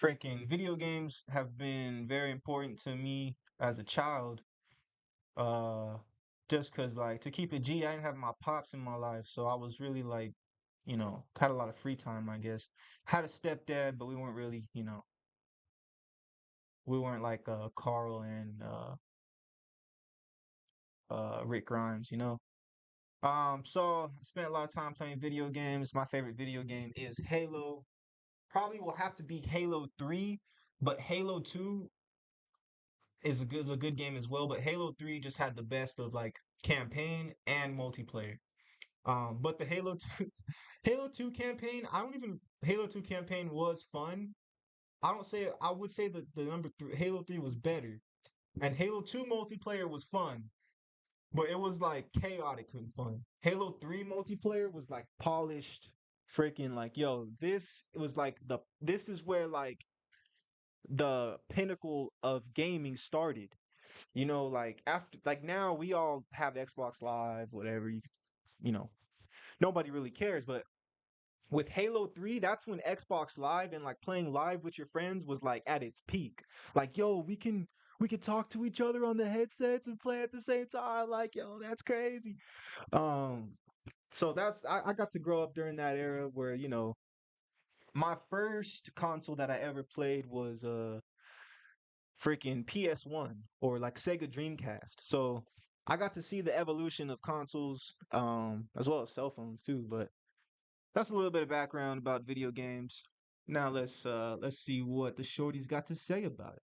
Freaking video games have been very important to me as a child. Uh, just cause like to keep it G, I didn't have my pops in my life, so I was really like, had a lot of free time, I guess. Had a stepdad, but we weren't really, we weren't like Carl and Rick Grimes, so I spent a lot of time playing video games. My favorite video game is Halo. Probably will have to be Halo 3, but Halo 2 is a good game as well. But Halo 3 just had the best of like campaign and multiplayer. But the Halo 2 Halo 2 campaign, I don't even Halo 2 campaign was fun. I would say that the number three Halo 3 was better. And Halo 2 multiplayer was fun, but it was like chaotic and fun. Halo 3 multiplayer was like polished, freaking like, yo, this is where like the pinnacle of gaming started. Like after like now we all have Xbox Live, whatever you know, nobody really cares, but with Halo 3, that's when Xbox Live and like playing live with your friends was like at its peak. Like, yo, we can talk to each other on the headsets and play at the same time. Like, yo, that's crazy. Um, so I got to grow up during that era where, my first console that I ever played was freaking PS1 or like Sega Dreamcast. So I got to see the evolution of consoles, as well as cell phones too. But that's a little bit of background about video games. Now let's see what the shorty's got to say about it.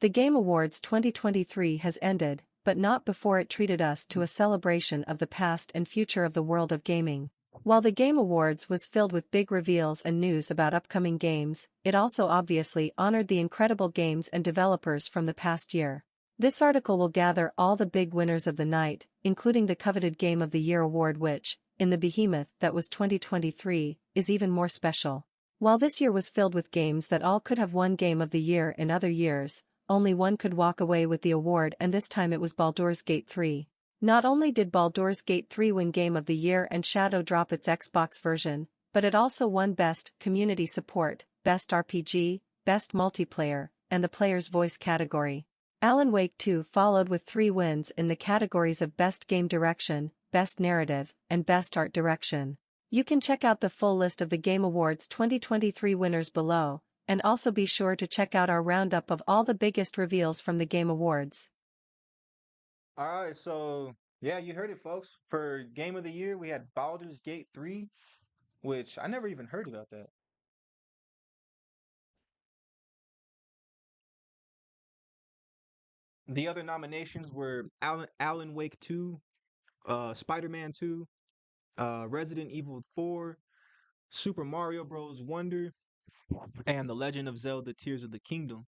The Game Awards 2023 has ended, but not before it treated us to a celebration of the past and future of the world of gaming. While the Game Awards was filled with big reveals and news about upcoming games, it also obviously honored the incredible games and developers from the past year. This article will gather all the big winners of the night, including the coveted Game of the Year award which, in the behemoth that was 2023, is even more special. While this year was filled with games that all could have won Game of the Year in other years, only one could walk away with the award, and this time it was Baldur's Gate 3. Not only did Baldur's Gate 3 win Game of the Year and Shadow drop its Xbox version, but it also won Best Community Support, Best RPG, Best Multiplayer, and the Player's Voice category. Alan Wake 2 followed with 3 wins in the categories of Best Game Direction, Best Narrative, and Best Art Direction. You can check out the full list of the Game Awards 2023 winners below, and also be sure to check out our roundup of all the biggest reveals from the Game Awards. All right, so yeah, you heard it, folks. For Game of the Year, we had Baldur's Gate 3, which I never even heard about that. The other nominations were Alan Wake 2, Spider-Man 2, Resident Evil 4, Super Mario Bros. Wonder, and The Legend of Zelda Tears of the Kingdom.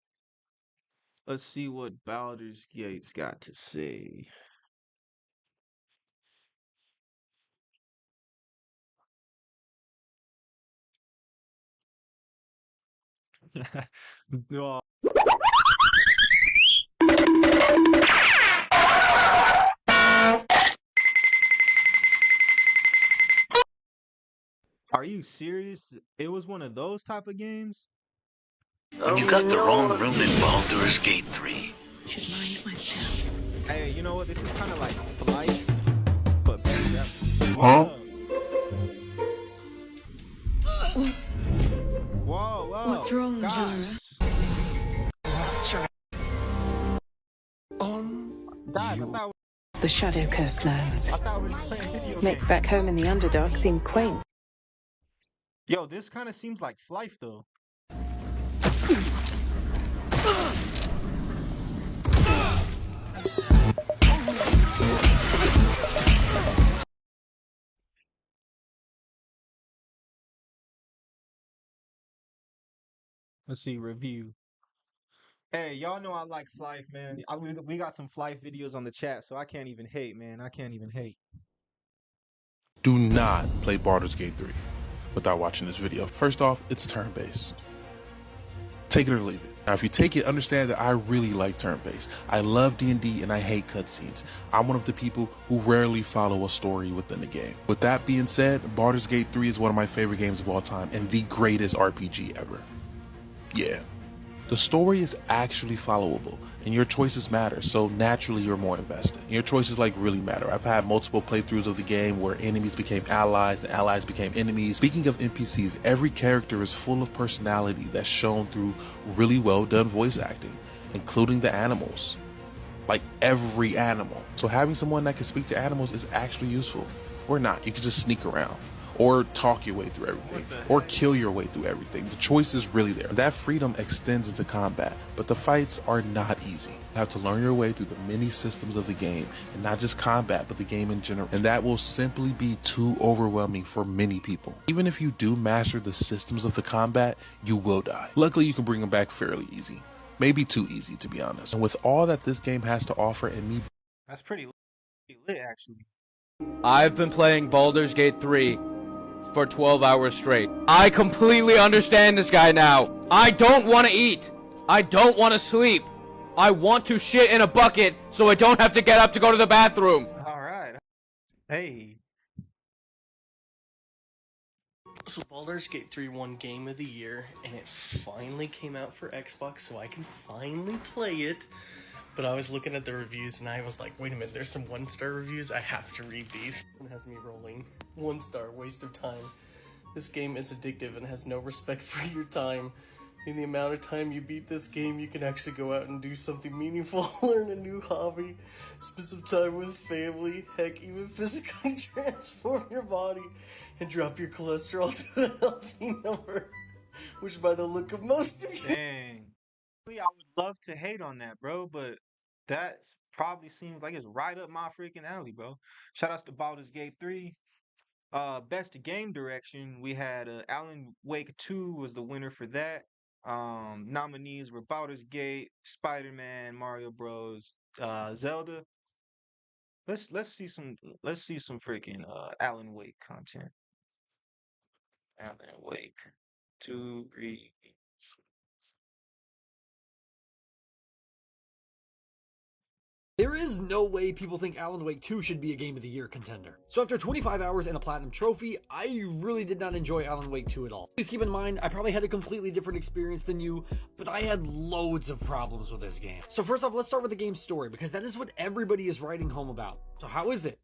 Let's see what Baldur's Gate's got to say. Oh. Are you serious? It was one of those type of games? You got the wrong room in Baldur's Gate 3. Should mind myself. Hey, you know what? This is kind of like Flight, but better. Huh? Whoa. What's wrong, guys? Guys, The Shadow Curse lands. I thought we were playing video Makes games. back home in the Underdark seem quaint. Yo, this kind of seems like Flife though. Let's see, review. Hey, y'all know I like Flife, man. We got some Flife videos on the chat, so I can't even hate, man. I can't even hate. Do not play Baldur's Gate 3 without watching this video. First off, it's turn-based. Take it or leave it. Now, if you take it, understand that I really like turn-based. I love D&D and I hate cutscenes. I'm one of the people who rarely follow a story within the game. With that being said, Baldur's Gate 3 is one of my favorite games of all time and the greatest RPG ever. Yeah. The story is actually followable, and your choices matter, so naturally you're more invested. Your choices really matter. I've had multiple playthroughs of the game where enemies became allies and allies became enemies. Speaking of NPCs, every character is full of personality that's shown through really well done voice acting, including the animals. Like every animal. So having someone that can speak to animals is actually useful. Or not, you can just sneak around. Or talk your way through everything, or kill your way through everything. The choice is really there. That freedom extends into combat, but the fights are not easy. You have to learn your way through the many systems of the game, and not just combat, but the game in general. And that will simply be too overwhelming for many people. Even if you do master the systems of the combat, you will die. Luckily, you can bring them back fairly easy. Maybe too easy, to be honest. And with all that this game has to offer, and me... That's pretty lit, actually. I've been playing Baldur's Gate 3 for 12 hours straight. I completely understand this guy now. I don't want to eat. I don't want to sleep. I want to shit in a bucket so I don't have to get up to go to the bathroom. Alright. Hey. So Baldur's Gate 3 won Game of the Year, and it finally came out for Xbox, so I can finally play it. But I was looking at the reviews, and I was like, wait a minute, there's some 1-star reviews? I have to read these. It has me rolling. 1 star, waste of time. This game is addictive and has no respect for your time. In the amount of time you beat this game, you can actually go out and do something meaningful, learn a new hobby, spend some time with family, heck, even physically transform your body, and drop your cholesterol to a healthy number. Which, by the look of most of you... Dang. I would love to hate on that, bro, but that probably seems like it's right up my freaking alley, bro. Shout outs to Baldur's Gate 3. Best game direction, we had Alan Wake 2 was the winner for that. Nominees were Baldur's Gate, Spider-Man, Mario Bros, Zelda. Let's see some freaking Alan Wake content. Alan Wake 2, 3. There is no way people think Alan Wake 2 should be a Game of the Year contender. So after 25 hours and a Platinum Trophy, I really did not enjoy Alan Wake 2 at all. Please keep in mind, I probably had a completely different experience than you, but I had loads of problems with this game. So first off, let's start with the game's story, because that is what everybody is writing home about. So how is it?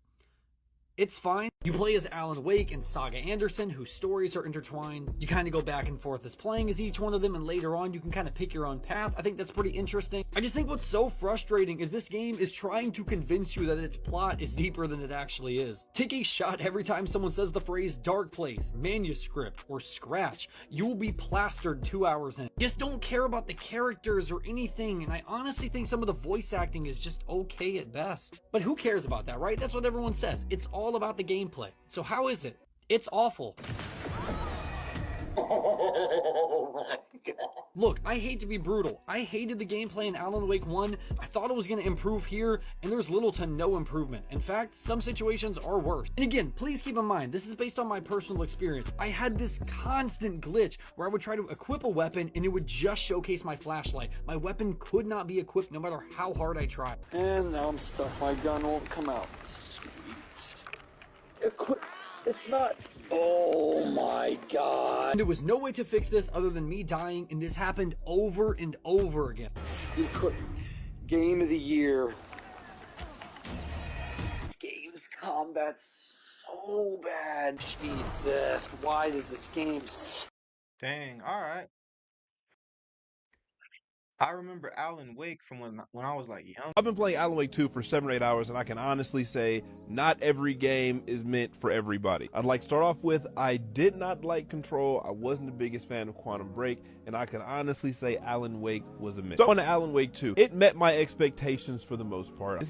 It's fine. You play as Alan Wake and Saga Anderson, whose stories are intertwined. You kind of go back and forth as playing as each one of them, and later on you can kind of pick your own path. I think that's pretty interesting. I just think what's so frustrating is this game is trying to convince you that its plot is deeper than it actually is. Take a shot every time someone says the phrase dark place, manuscript, or scratch. You will be plastered 2 hours in. Just don't care about the characters or anything, and I honestly think some of the voice acting is just okay at best. But who cares about that, right? That's what everyone says. It's all about the gameplay. So how is it? It's awful. Look, I hate to be brutal. I hated the gameplay in Alan Wake 1. I thought it was going to improve here, and there's little to no improvement. In fact, some situations are worse. And again, please keep in mind, this is based on my personal experience. I had this constant glitch where I would try to equip a weapon, and it would just showcase my flashlight. My weapon could not be equipped no matter how hard I tried. And now I'm stuck. My gun won't come out. It's not. Oh my god. And there was no way to fix this other than me dying, and this happened over and over again. Game of the Year. This game's combat's so bad. Jesus, why does this game... Dang, alright. I remember Alan Wake from when I was like young. I've been playing Alan Wake 2 for 7 or 8 hours, and I can honestly say not every game is meant for everybody. I'd like to start off with, I did not like Control. I wasn't the biggest fan of Quantum Break, and I can honestly say Alan Wake was a miss. So on to Alan Wake 2. It met my expectations for the most part.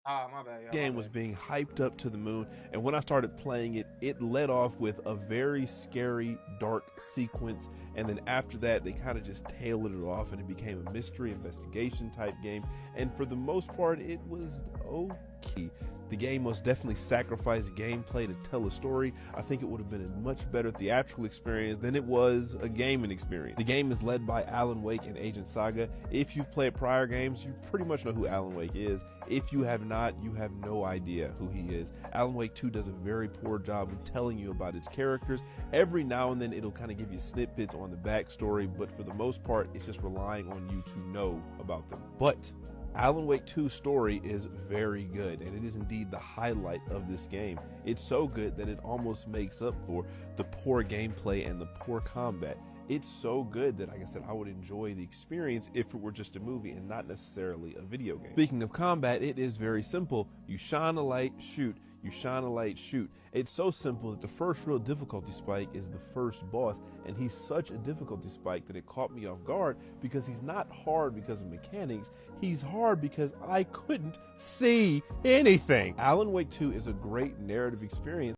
My bad. The game was being hyped up to the moon, and when I started playing it, it led off with a very scary, dark sequence, and then after that, they kind of just tailed it off, and it became a mystery investigation type game, and for the most part, it was key. The game most definitely sacrificed gameplay to tell a story. I think it would have been a much better theatrical experience than it was a gaming experience. The game is led by Alan Wake and Agent Saga. If you've played prior games, you pretty much know who Alan Wake is. If you have not, you have no idea who he is. Alan Wake 2 does a very poor job of telling you about its characters. Every now and then it'll kind of give you snippets on the backstory, but for the most part, it's just relying on you to know about them. But Alan Wake 2's story is very good, and it is indeed the highlight of this game. It's so good that it almost makes up for the poor gameplay and the poor combat. It's so good that, like I said, I would enjoy the experience if it were just a movie and not necessarily a video game. Speaking of combat, it is very simple. You shine a light, shoot. You shine a light, shoot. It's so simple that the first real difficulty spike is the first boss, and he's such a difficulty spike that it caught me off guard because he's not hard because of mechanics. He's hard because I couldn't see anything. Alan Wake 2 is a great narrative experience.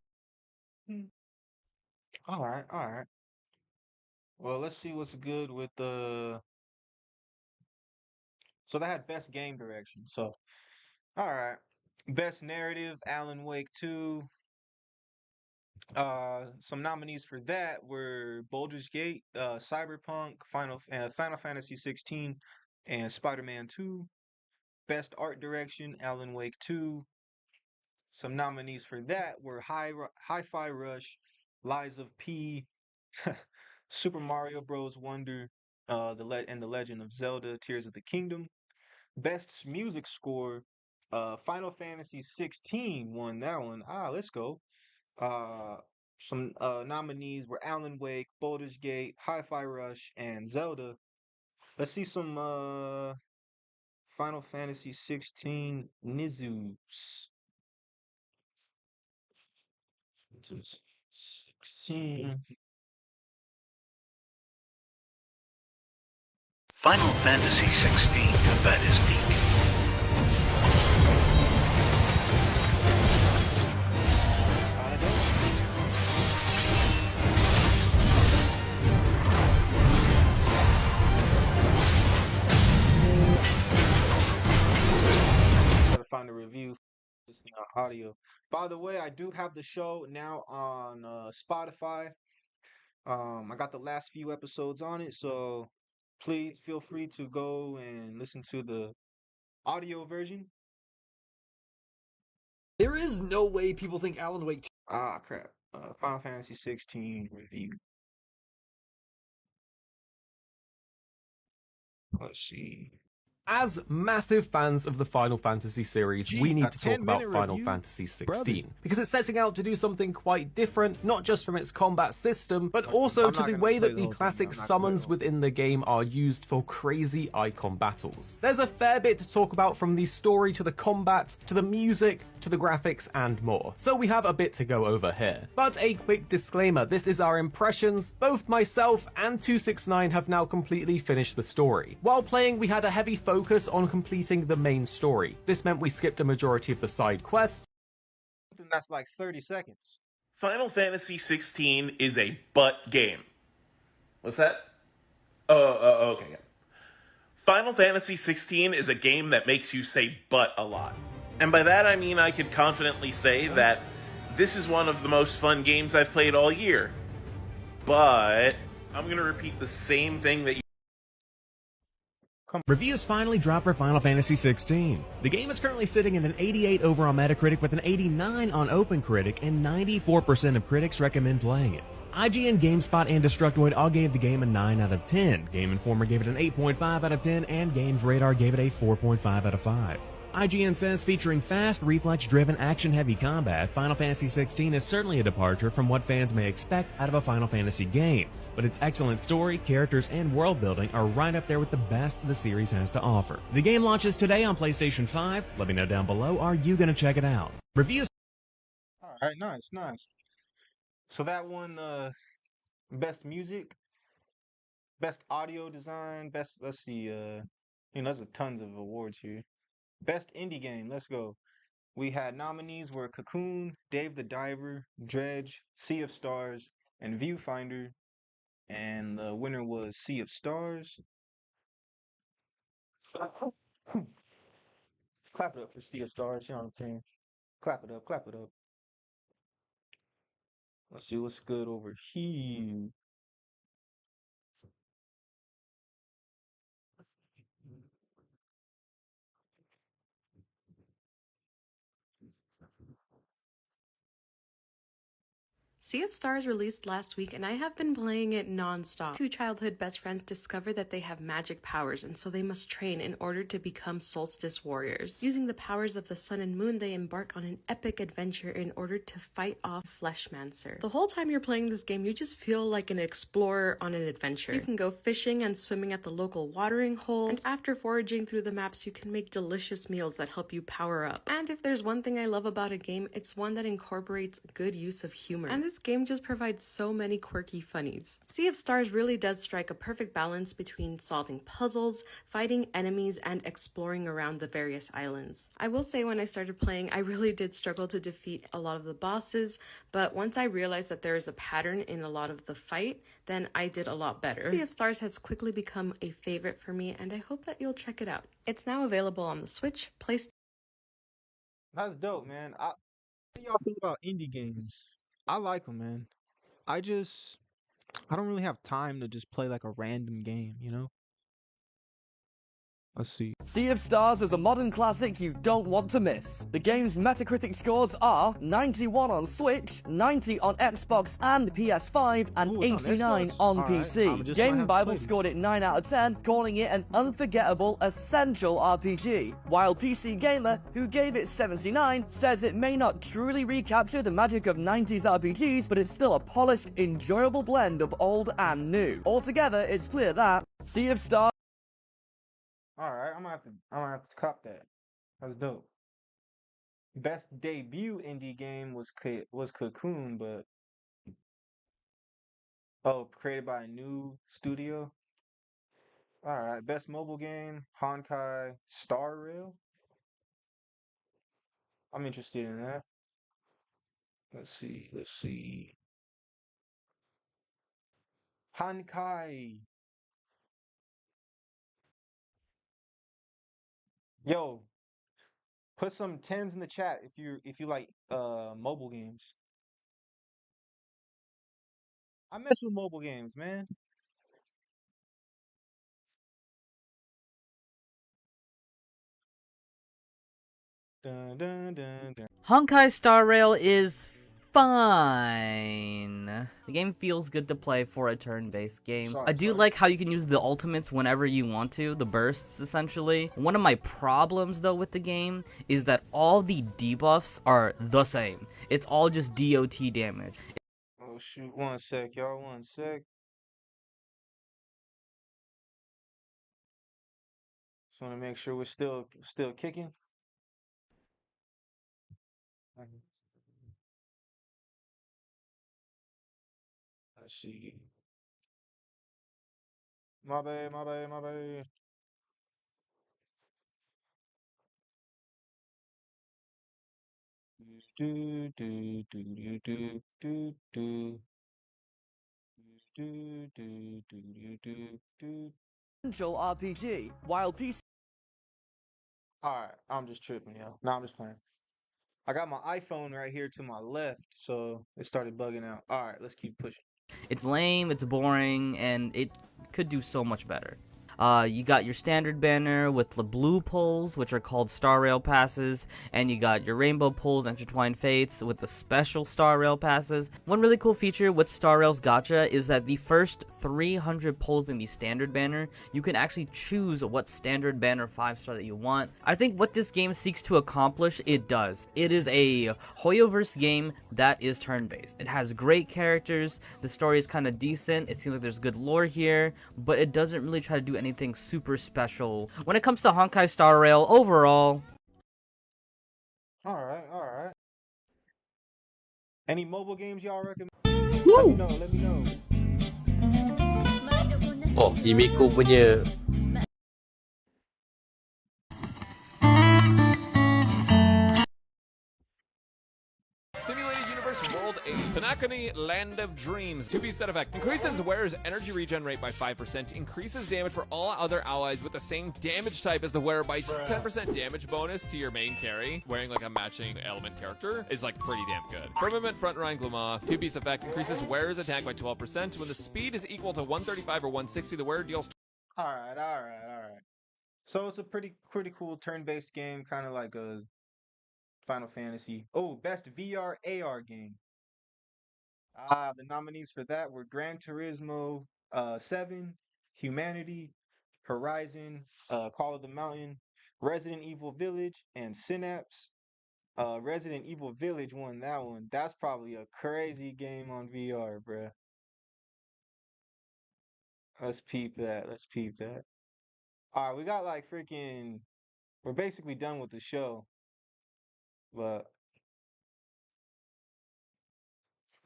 All right. Well, let's see what's good with the. So that had best game direction. So, all right, best narrative, Alan Wake 2. Some nominees for that were Baldur's Gate, Cyberpunk, Final Fantasy 16, and Spider-Man 2. Best art direction, Alan Wake 2. Some nominees for that were Hi-Fi Rush, Lies of P, Super Mario Bros. Wonder, and the Legend of Zelda: Tears of the Kingdom. Best music score, Final Fantasy 16 won that one. Let's go. Some nominees were Alan Wake, Baldur's Gate, Hi-Fi Rush, and Zelda. Let's see some Final Fantasy 16 Nizus. 16. Final Fantasy 16 at its peak. Gotta find a review for listening on audio. By the way, I do have the show now on Spotify. I got the last few episodes on it, so please feel free to go and listen to the audio version. There is no way people think Alan Wake 2. Crap. Final Fantasy 16 review. Let's see. As massive fans of the Final Fantasy series, we need to talk about Final review? Fantasy 16, because it's setting out to do something quite different, not just from its combat system, but also to the way that the classic summons within the game are used for crazy icon battles. There's a fair bit to talk about, from the story to the combat, to the music, to the graphics, and more. So we have a bit to go over here. But a quick disclaimer, this is our impressions. Both myself and 269 have now completely finished the story. While playing, we had a heavy focus on completing the main story. This meant we skipped a majority of the side quests. That's like 30 seconds. Final Fantasy 16 is a butt game. What's that? Okay. Yeah. Final Fantasy 16 is a game that makes you say butt a lot. And by that I mean I could confidently say that this is one of the most fun games I've played all year. But I'm going to repeat the same thing that you... Reviews finally dropped for Final Fantasy 16. The game is currently sitting at an 88 over on Metacritic with an 89 on OpenCritic, and 94% of critics recommend playing it. IGN, GameSpot, and Destructoid all gave the game a 9 out of 10. Game Informer gave it an 8.5 out of 10, and Games Radar gave it a 4.5 out of 5. IGN says, featuring fast, reflex-driven, action-heavy combat, Final Fantasy 16 is certainly a departure from what fans may expect out of a Final Fantasy game, but its excellent story, characters, and world-building are right up there with the best the series has to offer. The game launches today on PlayStation 5. Let me know down below, are you going to check it out? Reviews... Alright, nice. So that one, best music, best audio design, let's see, there's tons of awards here. Best indie game, let's go. We had nominees were Cocoon, Dave the Diver, Dredge, Sea of Stars, and Viewfinder. And the winner was Sea of Stars. Clap it up for Sea of Stars, you know what I'm saying? Clap it up, clap it up. Let's see what's good over here. Sea of Stars released last week, and I have been playing it non-stop. Two childhood best friends discover that they have magic powers, and so they must train in order to become solstice warriors. Using the powers of the sun and moon, they embark on an epic adventure in order to fight off Fleshmancer. The whole time you're playing this game, you just feel like an explorer on an adventure. You can go fishing and swimming at the local watering hole, and after foraging through the maps, you can make delicious meals that help you power up. And if there's one thing I love about a game, it's one that incorporates good use of humor. And this game just provides so many quirky funnies. Sea of Stars really does strike a perfect balance between solving puzzles, fighting enemies, and exploring around the various islands. I will say when I started playing, I really did struggle to defeat a lot of the bosses, but once I realized that there is a pattern in a lot of the fight, then I did a lot better. Sea of Stars has quickly become a favorite for me, and I hope that you'll check it out. It's now available on the Switch, PlayStation. That's dope, man. How do y'all feel about indie games? I like them, man. I don't really have time to just play like a random game, you know? Let's see. Sea of Stars is a modern classic you don't want to miss. The game's Metacritic scores are 91 on Switch, 90 on Xbox and PS5, and Ooh, it's on 89 Xbox? on Alright, I'ma PC. just Game might have to Bible play this. scored it 9 out of 10, calling it an unforgettable, essential RPG. While PC Gamer, who gave it 79, says it may not truly recapture the magic of 90s RPGs, but it's still a polished, enjoyable blend of old and new. Altogether, it's clear that Sea of Stars. All right, I'm gonna have to cop that. That's dope. Best debut indie game was Cocoon, but created by a new studio. All right, best mobile game Honkai Star Rail. I'm interested in that. Let's see. Honkai. Yo, put some 10s in the chat if you like mobile games. I mess with mobile games, man. Dun, dun, dun, dun. Honkai Star Rail is fine. The game feels good to play for a turn-based game. I do like how you can use the ultimates whenever you want to, the bursts essentially. One of my problems though with the game is that all the debuffs are the same. It's all just DOT damage. Oh shoot, one sec, y'all, one sec. Just want to make sure we're still kicking. Let's see. My bad. Do do do do do do do do do do do do. Essential RPG, while PC. Alright, I'm just tripping, yo. No, I'm just playing. I got my iPhone right here to my left, so it started bugging out. Alright, let's keep pushing. It's lame, it's boring, and it could do so much better. You got your standard banner with the blue poles, which are called Star Rail passes, and you got your rainbow poles, Intertwined Fates, with the special Star Rail passes. One really cool feature with Star Rail's gacha is that the first 300 poles in the standard banner, you can actually choose what standard banner 5-star that you want. I think what this game seeks to accomplish, it does. It is a Hoyoverse game that is turn-based. It has great characters, the story is kind of decent, it seems like there's good lore here, but it doesn't really try to do anything super special. When it comes to Honkai Star Rail, overall... Alright. Any mobile games y'all recommend? Woo! Let me know. Oh, ini ku punya Simulated Universe World a Panakoni Land of Dreams. 2-piece set effect. Increases wearer's energy regen rate by 5%. Increases damage for all other allies with the same damage type as the wearer by 10% damage bonus to your main carry. Wearing like a matching element character is like pretty damn good. Firmament Front Ryan Gluma. 2-piece effect. Increases wearer's attack by 12%. When the speed is equal to 135 or 160, the wearer deals... Alright. So it's a pretty cool turn-based game, kind of like a Final Fantasy. Oh, best VR AR game. The nominees for that were Gran Turismo 7, Humanity, Horizon, Call of the Mountain, Resident Evil Village, and Synapse. Resident Evil Village won that one. That's probably a crazy game on VR, bruh. Let's peep that. Alright, we got like freaking... We're basically done with the show. But...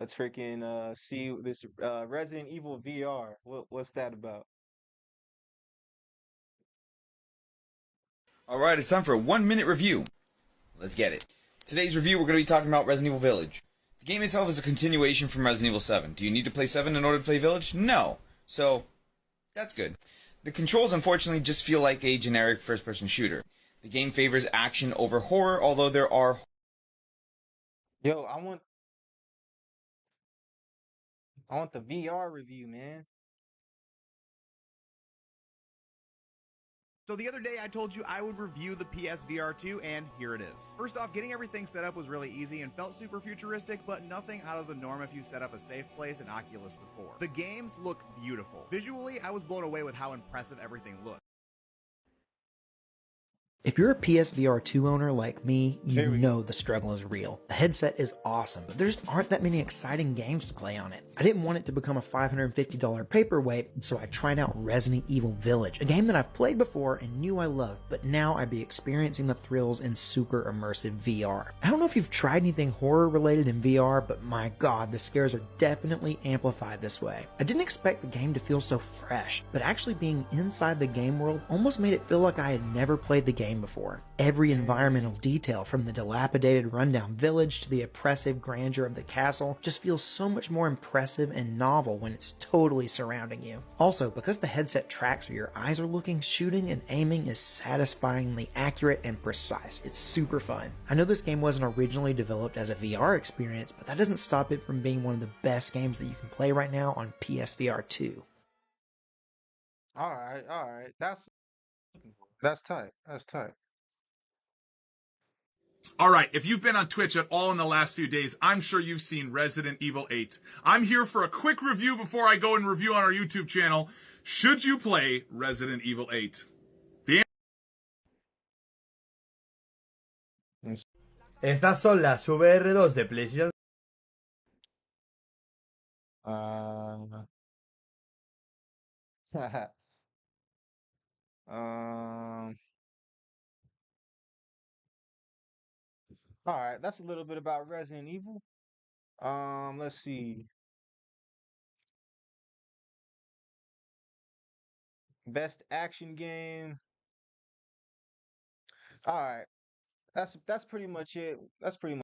let's freaking see this Resident Evil VR. What's that about? Alright, it's time for a 1-minute review. Let's get it. Today's review, we're going to be talking about Resident Evil Village. The game itself is a continuation from Resident Evil 7. Do you need to play 7 in order to play Village? No. So, that's good. The controls, unfortunately, just feel like a generic first-person shooter. The game favors action over horror, although there are... Yo, I want the VR review, man. So the other day I told you I would review the PSVR 2, and here it is. First off, getting everything set up was really easy and felt super futuristic, but nothing out of the norm if you set up a safe place in Oculus before. The games look beautiful. Visually, I was blown away with how impressive everything looked. If you're a PSVR 2 owner like me, you know the struggle is real. The headset is awesome, but there just aren't that many exciting games to play on it. I didn't want it to become a $550 paperweight, so I tried out Resident Evil Village, a game that I've played before and knew I loved, but now I'd be experiencing the thrills in super immersive VR. I don't know if you've tried anything horror related in VR, but my god, the scares are definitely amplified this way. I didn't expect the game to feel so fresh, but actually being inside the game world almost made it feel like I had never played the game before. Every environmental detail, from the dilapidated rundown village to the oppressive grandeur of the castle, just feels so much more impressive and novel when it's totally surrounding you. Also, because the headset tracks where your eyes are looking, shooting and aiming is satisfyingly accurate and precise. It's super fun. I know this game wasn't originally developed as a VR experience, but that doesn't stop it from being one of the best games that you can play right now on PSVR 2. Alright. That's tight. All right, if you've been on Twitch at all in the last few days, I'm sure you've seen Resident Evil 8. I'm here for a quick review before I go and review on our YouTube channel. Should you play Resident Evil 8? Estas son las VR2 de PlayStation. Alright, that's a little bit about Resident Evil. Let's see. Best action game. Alright. That's pretty much it.